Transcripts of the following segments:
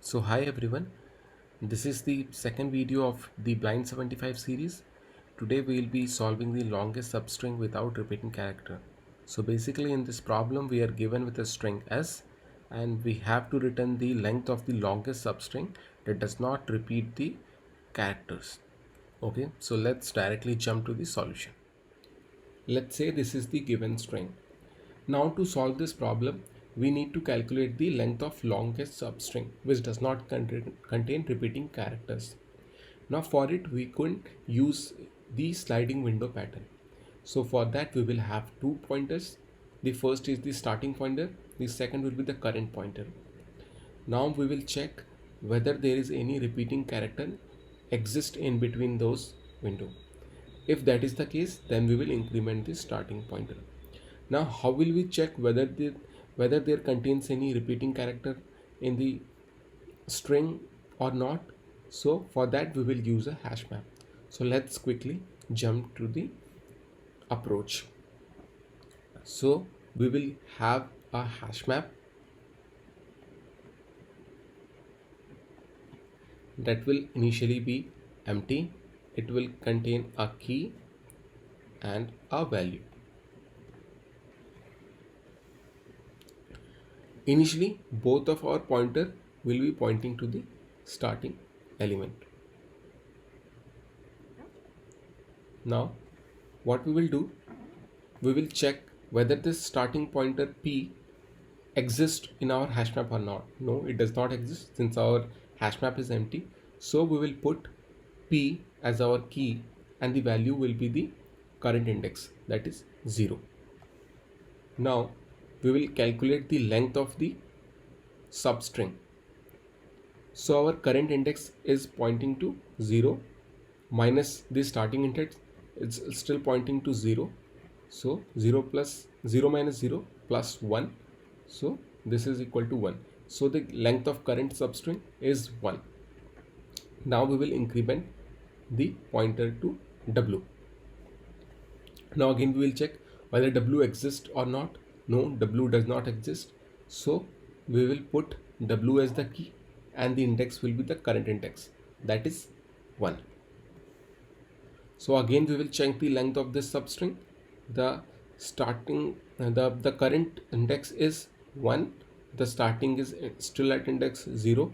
So hi everyone, this is the second video of the blind 75 series. Today we will be solving the longest substring without repeating character. So basically in this problem we are given with a string s and we have to return the length of the longest substring that does not repeat the characters. Okay, so let's directly jump to the solution. Let's say this is the given string. Now to solve this problem, we need to calculate the length of longest substring which does not contain repeating characters. Now for it we could use the sliding window pattern. So for that we will have two pointers. The first is the starting pointer, the second will be the current pointer. Now we will check whether there is any repeating character exist in between those window. If that is the case, then we will increment the starting pointer. Now how will we check whether there contains any repeating character in the string or not? So for that we will use a hash map. So let's quickly jump to the approach. So we will have a hash map that will initially be empty. It will contain a key and a value. Initially, both of our pointer will be pointing to the starting element. Now, what we will do, we will check whether this starting pointer P exists in our hash map or not. No, it does not exist since our hash map is empty. So we will put P as our key and the value will be the current index, that is 0. Now we will calculate the length of the substring. So our current index is pointing to 0 minus the starting index, it's still pointing to 0. So 0 plus 0 minus 0 plus 1. So this is equal to 1. So the length of current substring is 1. Now we will increment the pointer to W. Now again we will check whether W exists or not. No, W does not exist. So we will put W as the key and the index will be the current index, that is 1. So again we will check the length of this substring. The current index is 1. The starting is still at index 0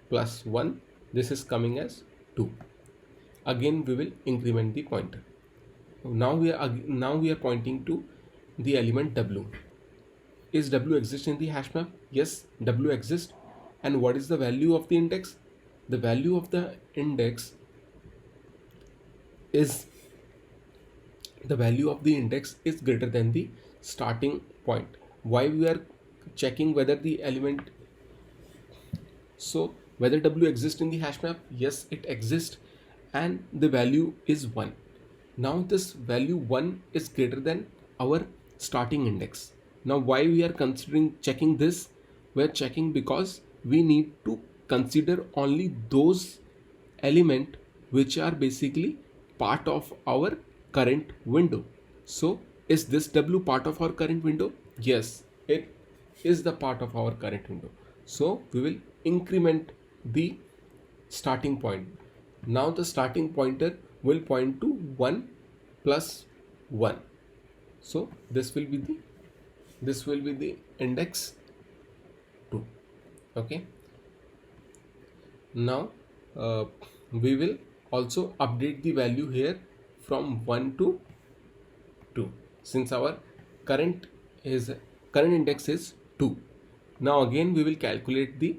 plus 1. This is coming as 2. Again we will increment the pointer. Now we are pointing to the element W. Is W exist in the hash map? Yes, W exists. And what is the value of the index? The value of the index is greater than the starting point. Why we are checking whether the element, so whether W exists in the hash map? Yes, it exists and the value is 1. Now this value 1 is greater than our starting index. Now why we are considering checking this? We are checking because we need to consider only those element which are basically part of our current window. So is this W part of our current window? Yes, it is the part of our current window. So we will increment the starting point. Now the starting pointer will point to 1 plus 1. So this will be the index 2. Okay. Now we will also update the value here from 1 to 2 since our current index is 2. Now again we will calculate the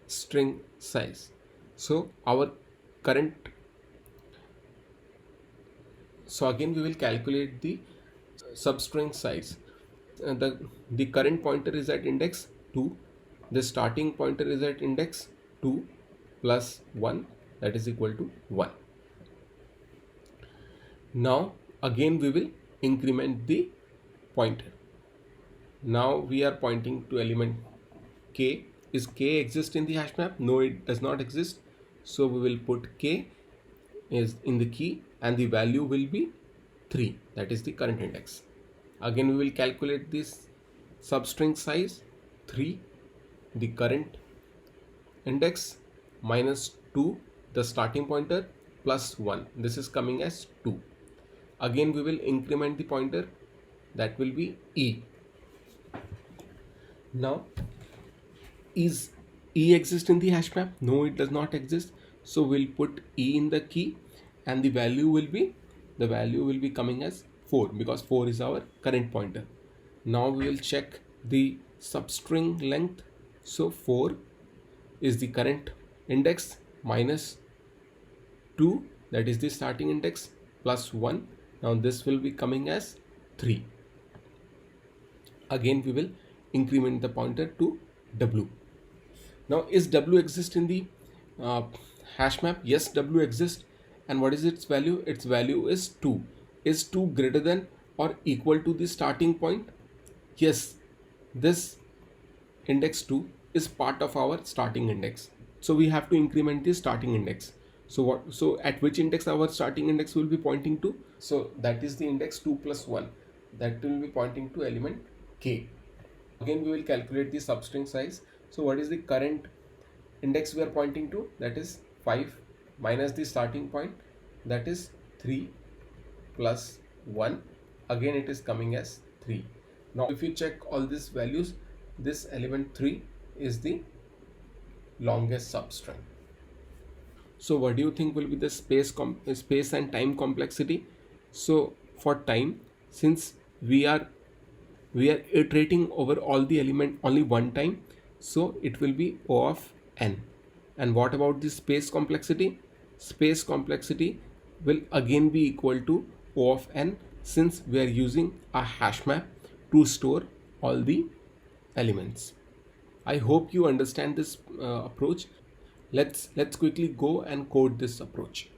string size. So our current so again we will calculate the substring size. The current pointer is at index 2. The starting pointer is at index 2 plus 1, that is equal to 1. Now again we will increment the pointer. Now we are pointing to element k. Is k exist in the hash map? No, it does not exist. So we will put k is in the key and the value will be 3, that is the current index. Again we will calculate this substring size 3. The current index minus 2, the starting pointer, plus 1. This is coming as 2. Again we will increment the pointer, that will be e. Now is e exist in the hash map? No, it does not exist. So we'll put e in the key and the value will be coming as 4 because 4 is our current pointer. Now we will check the substring length. So 4 is the current index minus 2, that is the starting index, plus 1. Now this will be coming as 3. Again we will increment the pointer to w. Now is w exist in the uh, hash map? Yes, w exists. And what is its value? Its value is 2. Is 2 greater than or equal to the starting point? Yes, this index 2 is part of our starting index. So we have to increment the starting index. So at which index our starting index will be pointing to? So that is the index 2 plus 1. That will be pointing to element k. Again we will calculate the substring size. So what is the current index we are pointing to? That is 5 minus the starting point, that is 3 plus 1. Again it is coming as 3. Now if you check all these values, this element 3 is the longest substring. So what do you think will be the space and time complexity? So for time, since we are iterating over all the element only one time, so it will be O of n. And what about the space complexity? Space complexity will again be equal to O of n, since we are using a hash map to store all the elements. I hope you understand this approach. Let's quickly go and code this approach.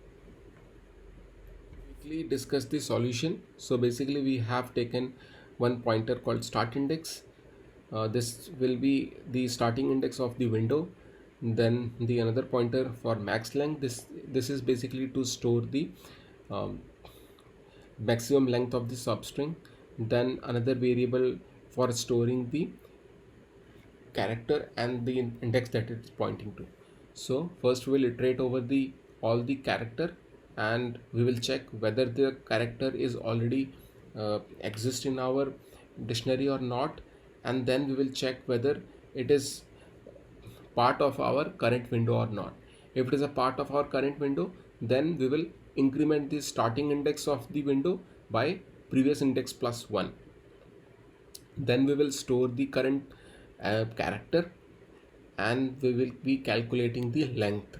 Quickly discuss the solution. So basically we have taken one pointer called start index. This will be the starting index of the window. Then the another pointer for max length. This is basically to store the um, maximum length of the substring. Then another variable for storing the character and the index that it's pointing to. So first we will iterate over the all the character, and we will check whether the character is already exist in our dictionary or not, and then we will check whether it is part of our current window or not. If it is a part of our current window, then we will increment the starting index of the window by previous index plus 1. Then we will store the current character, and we will be calculating the length.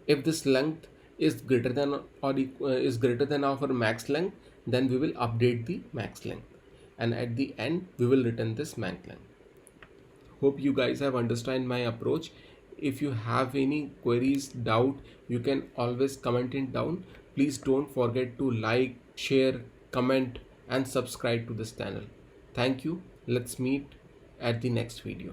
If this length is greater than or is greater than our max length, then we will update the max length, and at the end we will return this max length. Hope you guys have understand my approach. If you have any queries, doubt, you can always comment it down. Please don't forget to like, share, comment and subscribe to this channel. Thank you. Let's meet at the next video.